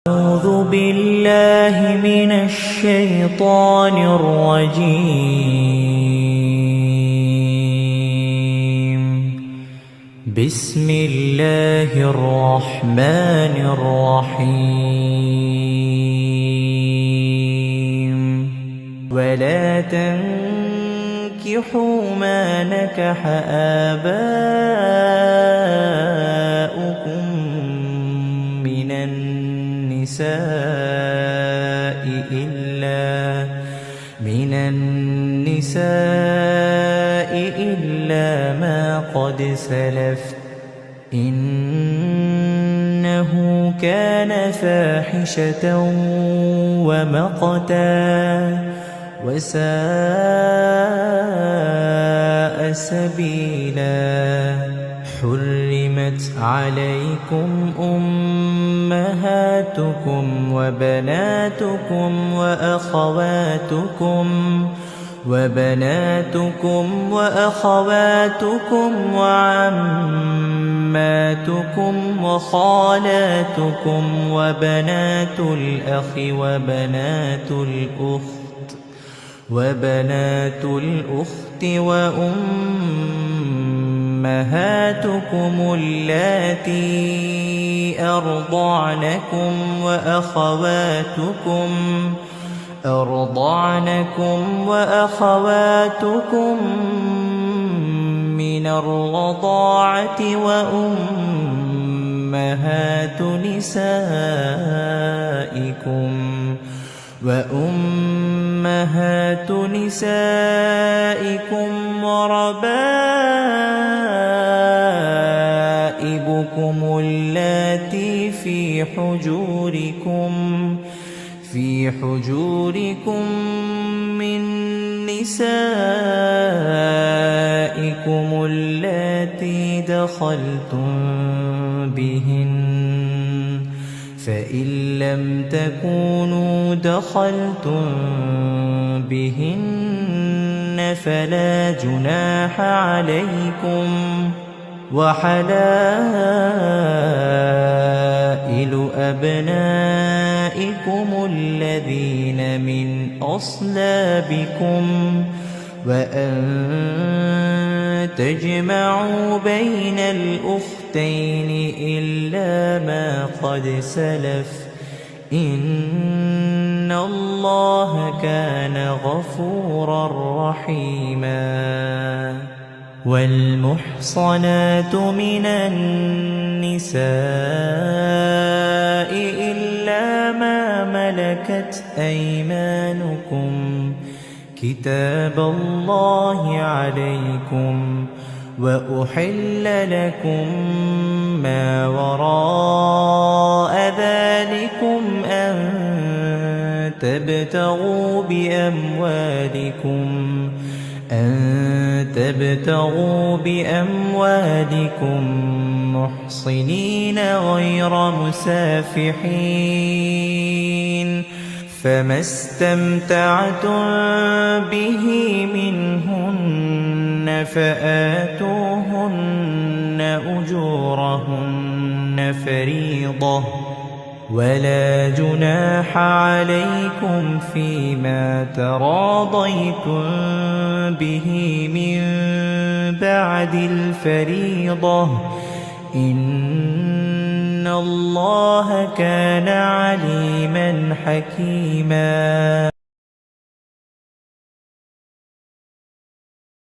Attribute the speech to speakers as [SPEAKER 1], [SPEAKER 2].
[SPEAKER 1] أعوذ بالله من الشيطان الرجيم. بسم الله الرحمن الرحيم. ولا تنكحوا ما نكح آباؤكم من النساء إلا ما قد سلف إنه كان فاحشة ومقتا وساء سبيلا. حرمت عليكم أمهاتكم وبناتكم وأخواتكم وعماتكم وخالاتكم وبنات الأخ وبنات الأخت وأمهاتكم اللاتي أرضعنكم وأخواتكم من الرضاعة وأمهات نسائكم وربائبكم اللاتي في حجوركم من نسائكم اللاتي دخلتم بهن، فإن لم تكونوا دخلتم بهن فلا جناح عليكم. وحلائل أبنائكم الذين من أصلابكم وأن تجمعوا بين الأختين إلا ما قد سلف إن الله كان غفورا رحيما. والمحصنات من النساء إلا ما ملكت أيمانكم كتاب الله عليكم. وأحل لكم ما وراء ذلكم أن تبتغوا بأموالكم محصنين غير مسافحين، فما استمتعتم به منهن فآتوهن أجورهن فريضة، ولا جناح عليكم فيما تراضيتم به من بعد الفريضة إن الله كان عليما حكيما.